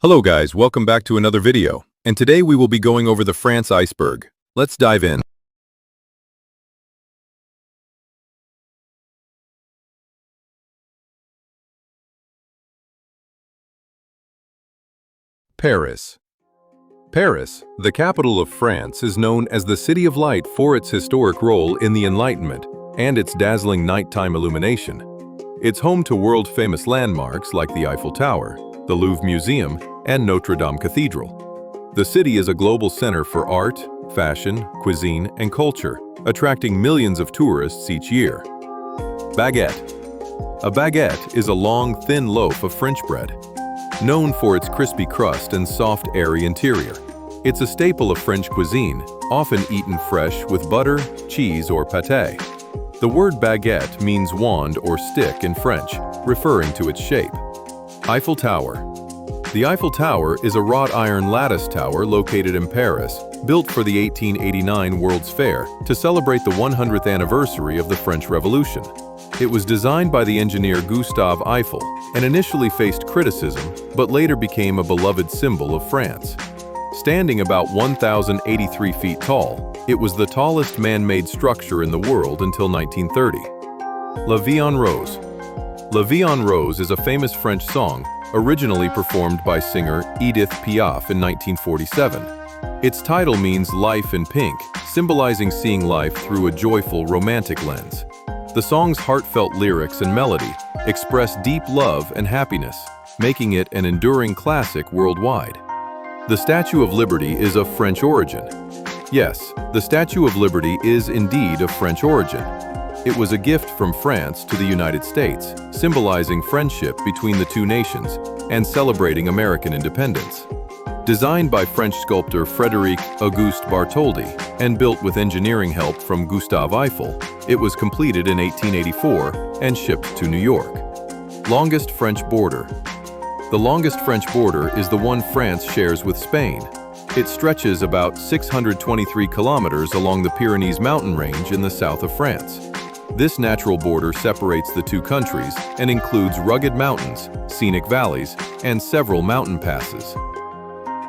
Hello guys, welcome back to another video. And today we will be going over the France Iceberg. Let's dive in. Paris. Paris, the capital of France, is known as the City of Light for its historic role in the Enlightenment and its dazzling nighttime illumination. It's home to world-famous landmarks like the Eiffel Tower, the Louvre Museum, and Notre Dame Cathedral. The city is a global center for art, fashion, cuisine, and culture, attracting millions of tourists each year. Baguette. A baguette is a long, thin loaf of French bread, known for its crispy crust and soft, airy interior. It's a staple of French cuisine, often eaten fresh with butter, cheese, or pâté. The word baguette means wand or stick in French, referring to its shape. Eiffel Tower. The Eiffel Tower is a wrought iron lattice tower located in Paris, built for the 1889 World's Fair to celebrate the 100th anniversary of the French Revolution. It was designed by the engineer Gustave Eiffel and initially faced criticism, but later became a beloved symbol of France. Standing about 1,083 feet tall, it was the tallest man-made structure in the world until 1930. La Vie en Rose. La Vie en Rose is a famous French song originally performed by singer Edith Piaf in 1947. Its title means life in pink, symbolizing seeing life through a joyful, romantic lens. The song's heartfelt lyrics and melody express deep love and happiness, making it an enduring classic worldwide. The Statue of Liberty is of French origin. Yes, the Statue of Liberty is indeed of French origin. It was a gift from France to the United States, symbolizing friendship between the two nations and celebrating American independence. Designed by French sculptor Frédéric Auguste Bartholdi and built with engineering help from Gustave Eiffel, it was completed in 1884 and shipped to New York. Longest French border. The longest French border is the one France shares with Spain. It stretches about 623 kilometers along the Pyrenees mountain range in the south of France. This natural border separates the two countries and includes rugged mountains, scenic valleys, and several mountain passes.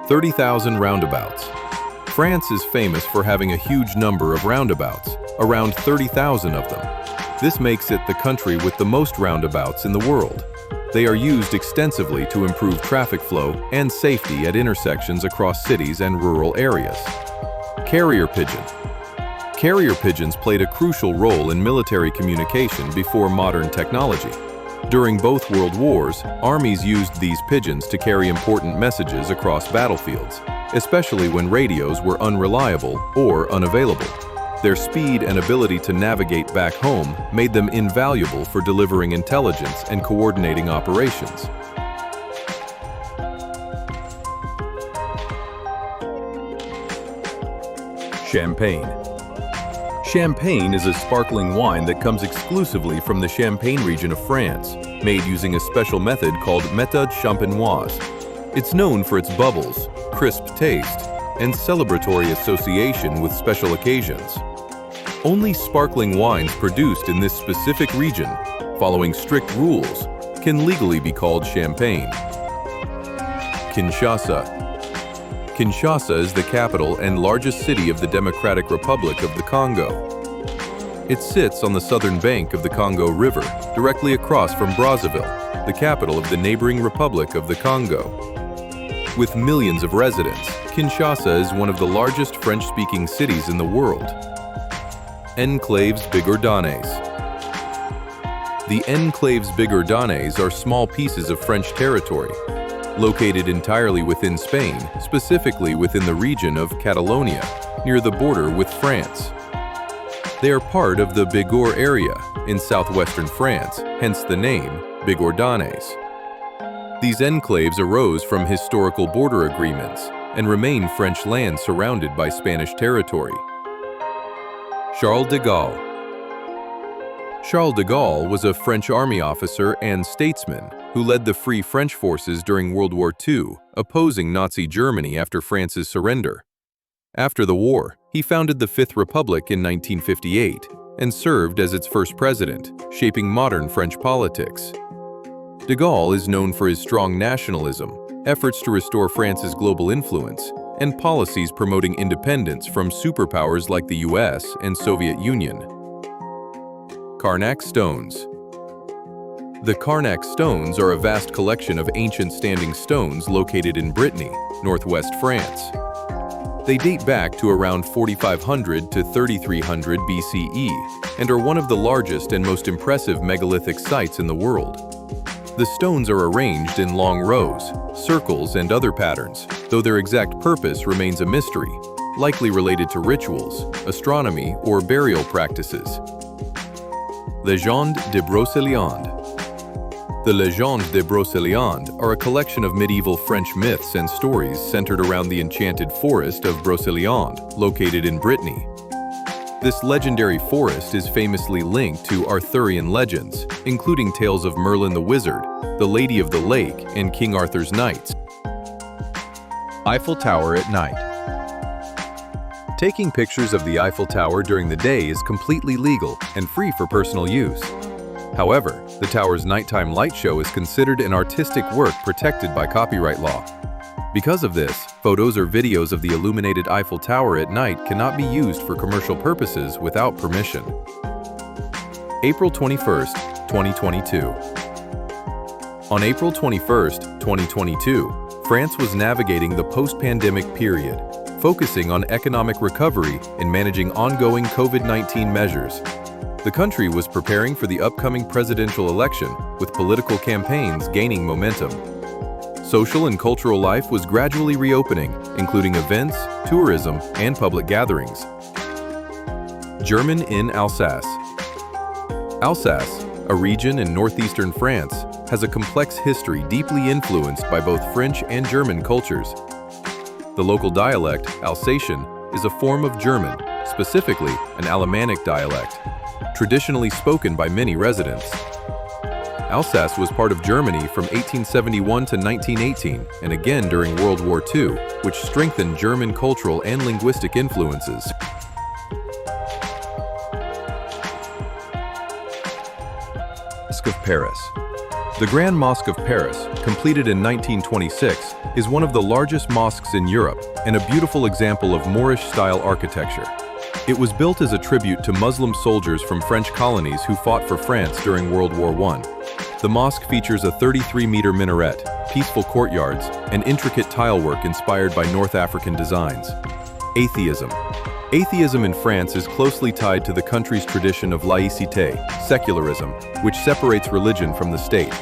30,000 roundabouts. France is famous for having a huge number of roundabouts, around 30,000 of them. This makes it the country with the most roundabouts in the world. They are used extensively to improve traffic flow and safety at intersections across cities and rural areas. Carrier pigeon. Carrier pigeons played a crucial role in military communication before modern technology. During both World Wars, armies used these pigeons to carry important messages across battlefields, especially when radios were unreliable or unavailable. Their speed and ability to navigate back home made them invaluable for delivering intelligence and coordinating operations. Champagne. Champagne is a sparkling wine that comes exclusively from the Champagne region of France, made using a special method called méthode champenoise. It's known for its bubbles, crisp taste, and celebratory association with special occasions. Only sparkling wines produced in this specific region, following strict rules, can legally be called champagne. Kinshasa. Kinshasa is the capital and largest city of the Democratic Republic of the Congo. It sits on the southern bank of the Congo River, directly across from Brazzaville, the capital of the neighboring Republic of the Congo. With millions of residents, Kinshasa is one of the largest French-speaking cities in the world. Enclaves Bigordanais. The Enclaves Bigordanais are small pieces of French territory, located entirely within Spain, specifically within the region of Catalonia, near the border with France. They are part of the Bigorre area in southwestern France, hence the name Bigordanais. These enclaves arose from historical border agreements and remain French land surrounded by Spanish territory. Charles de Gaulle. Charles de Gaulle was a French army officer and statesman who led the Free French forces during World War II, opposing Nazi Germany after France's surrender. After the war, he founded the Fifth Republic in 1958 and served as its first president, shaping modern French politics. De Gaulle is known for his strong nationalism, efforts to restore France's global influence, and policies promoting independence from superpowers like the US and Soviet Union. Carnac stones. The Carnac stones are a vast collection of ancient standing stones located in Brittany, northwest France. They date back to around 4500 to 3300 BCE and are one of the largest and most impressive megalithic sites in the world. The stones are arranged in long rows, circles, and other patterns, though their exact purpose remains a mystery, likely related to rituals, astronomy, or burial practices. Légendes de Brocéliande. The Légendes de Brocéliande are a collection of medieval French myths and stories centered around the enchanted forest of Brocéliande, located in Brittany. This legendary forest is famously linked to Arthurian legends, including tales of Merlin the Wizard, the Lady of the Lake, and King Arthur's knights. Eiffel Tower at night. Taking pictures of the Eiffel Tower during the day is completely legal and free for personal use. However, the tower's nighttime light show is considered an artistic work protected by copyright law. Because of this, photos or videos of the illuminated Eiffel Tower at night cannot be used for commercial purposes without permission. April 21st, 2022. On April 21st, 2022, France was navigating the post-pandemic period, focusing on economic recovery and managing ongoing COVID-19 measures. The country was preparing for the upcoming presidential election, with political campaigns gaining momentum. Social and cultural life was gradually reopening, including events, tourism, and public gatherings. German in Alsace. Alsace, a region in northeastern France, has a complex history deeply influenced by both French and German cultures. The local dialect, Alsatian, is a form of German, specifically an Alemannic dialect, traditionally spoken by many residents. Alsace was part of Germany from 1871 to 1918 and again during World War II, which strengthened German cultural and linguistic influences. Mosque of Paris. The Grand Mosque of Paris, completed in 1926, is one of the largest mosques in Europe and a beautiful example of Moorish-style architecture. It was built as a tribute to Muslim soldiers from French colonies who fought for France during World War I. The mosque features a 33-meter minaret, peaceful courtyards, and intricate tilework inspired by North African designs. Atheism. Atheism in France is closely tied to the country's tradition of laïcité, secularism, which separates religion from the state.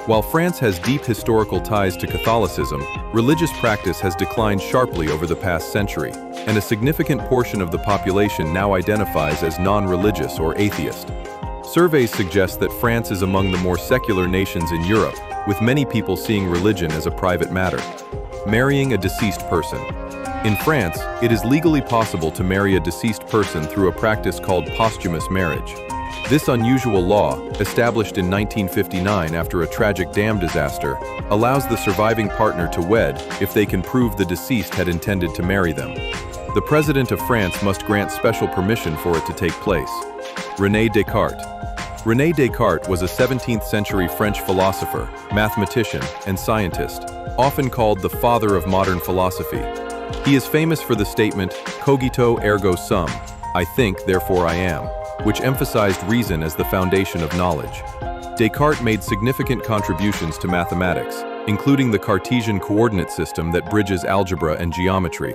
While France has deep historical ties to Catholicism, religious practice has declined sharply over the past century, and a significant portion of the population now identifies as non-religious or atheist. Surveys suggest that France is among the more secular nations in Europe, with many people seeing religion as a private matter. Marrying a deceased person. In France, it is legally possible to marry a deceased person through a practice called posthumous marriage. This unusual law, established in 1959 after a tragic dam disaster, allows the surviving partner to wed if they can prove the deceased had intended to marry them. The President of France must grant special permission for it to take place. René Descartes. René Descartes was a 17th-century French philosopher, mathematician, and scientist, often called the father of modern philosophy. He is famous for the statement, cogito ergo sum, I think, therefore I am, which emphasized reason as the foundation of knowledge. Descartes made significant contributions to mathematics, including the Cartesian coordinate system that bridges algebra and geometry.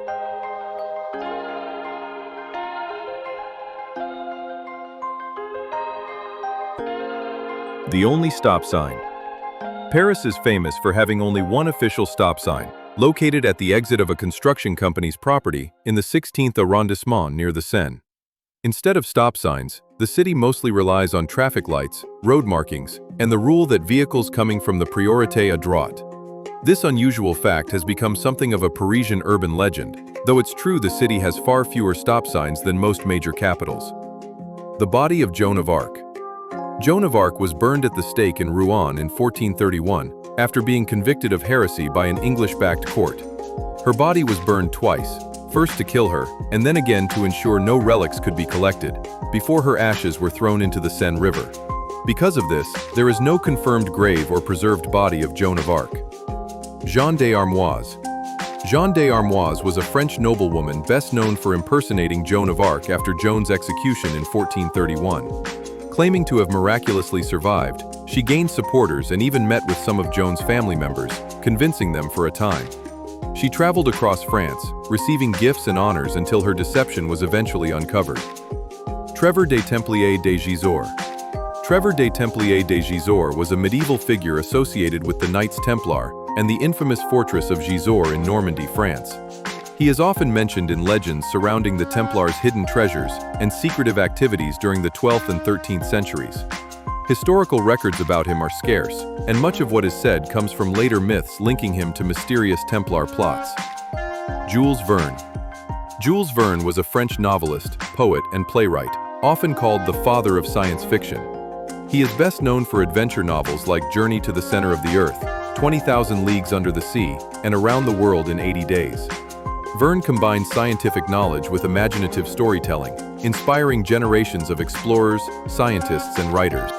The only stop sign. Paris is famous for having only one official stop sign, located at the exit of a construction company's property in the 16th arrondissement near the Seine. Instead of stop signs, the city mostly relies on traffic lights, road markings, and the rule that vehicles coming from the priorité à droite. This unusual fact has become something of a Parisian urban legend, though it's true the city has far fewer stop signs than most major capitals. The body of Joan of Arc. Joan of Arc was burned at the stake in Rouen in 1431 after being convicted of heresy by an English-backed court. Her body was burned twice, first to kill her, and then again to ensure no relics could be collected, before her ashes were thrown into the Seine River. Because of this, there is no confirmed grave or preserved body of Joan of Arc. Jeanne d'Armoise. Jeanne d'Armoise was a French noblewoman best known for impersonating Joan of Arc after Joan's execution in 1431. Claiming to have miraculously survived, she gained supporters and even met with some of Joan's family members, convincing them for a time. She traveled across France, receiving gifts and honors until her deception was eventually uncovered. Trevor des Templiers des Gisors. Trevor des Templiers des Gisors was a medieval figure associated with the Knights Templar and the infamous fortress of Gisors in Normandy, France. He is often mentioned in legends surrounding the Templars' hidden treasures and secretive activities during the 12th and 13th centuries. Historical records about him are scarce, and much of what is said comes from later myths linking him to mysterious Templar plots. Jules Verne. Jules Verne was a French novelist, poet, and playwright, often called the father of science fiction. He is best known for adventure novels like Journey to the Center of the Earth, 20,000 Leagues Under the Sea, and Around the World in 80 Days. Verne combined scientific knowledge with imaginative storytelling, inspiring generations of explorers, scientists, and writers.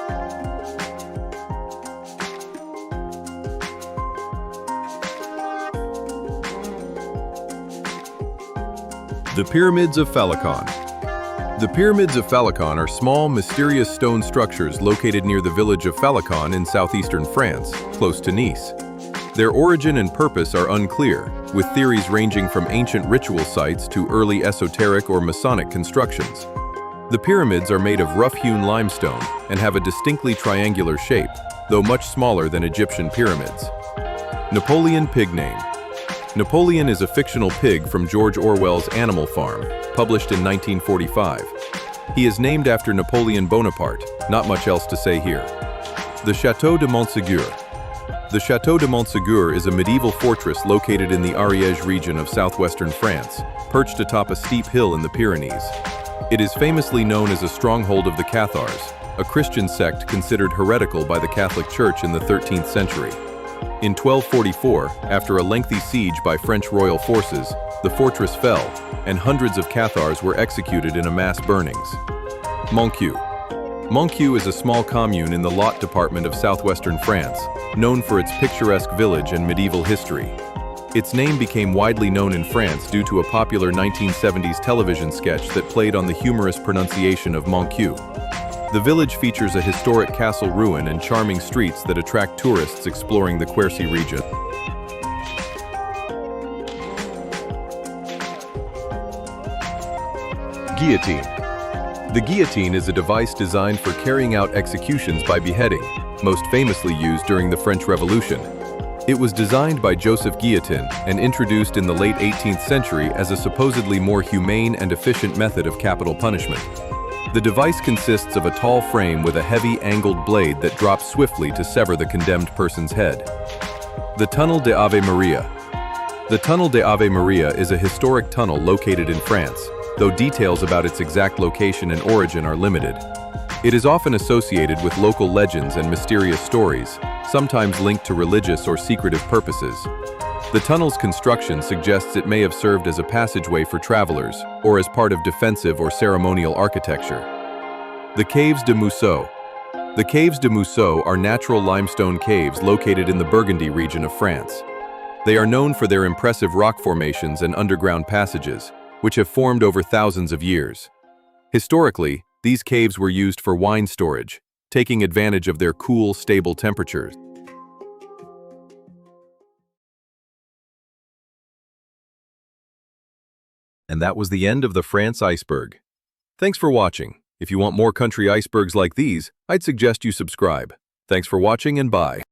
The Pyramids of Falicon. The Pyramids of Falicon are small, mysterious stone structures located near the village of Falicon in southeastern France, close to Nice. Their origin and purpose are unclear, with theories ranging from ancient ritual sites to early esoteric or Masonic constructions. The pyramids are made of rough-hewn limestone and have a distinctly triangular shape, though much smaller than Egyptian pyramids. Napoleon pig name. Napoleon is a fictional pig from George Orwell's Animal Farm, published in 1945. He is named after Napoleon Bonaparte, not much else to say here. The Château de Montségur. The Château de Montségur is a medieval fortress located in the Ariège region of southwestern France, perched atop a steep hill in the Pyrenees. It is famously known as a stronghold of the Cathars, a Christian sect considered heretical by the Catholic Church in the 13th century. In 1244, after a lengthy siege by French royal forces, the fortress fell, and hundreds of Cathars were executed in a mass burnings. Montcuq. Montcuq is a small commune in the Lot department of southwestern France, known for its picturesque village and medieval history. Its name became widely known in France due to a popular 1970s television sketch that played on the humorous pronunciation of Montcuq. The village features a historic castle ruin and charming streets that attract tourists exploring the Quercy region. Guillotine. The guillotine is a device designed for carrying out executions by beheading, most famously used during the French Revolution. It was designed by Joseph Guillotin and introduced in the late 18th century as a supposedly more humane and efficient method of capital punishment. The device consists of a tall frame with a heavy, angled blade that drops swiftly to sever the condemned person's head. The Tunnel de Ave Maria. The Tunnel de Ave Maria is a historic tunnel located in France, though details about its exact location and origin are limited. It is often associated with local legends and mysterious stories, sometimes linked to religious or secretive purposes. The tunnel's construction suggests it may have served as a passageway for travelers, or as part of defensive or ceremonial architecture. The Caves de Mousseau. The Caves de Mousseau are natural limestone caves located in the Burgundy region of France. They are known for their impressive rock formations and underground passages, which have formed over thousands of years. Historically, these caves were used for wine storage, taking advantage of their cool, stable temperatures. And that was the end of the France Iceberg. Thanks for watching. If you want more country icebergs like these, I'd suggest you subscribe. Thanks for watching and bye.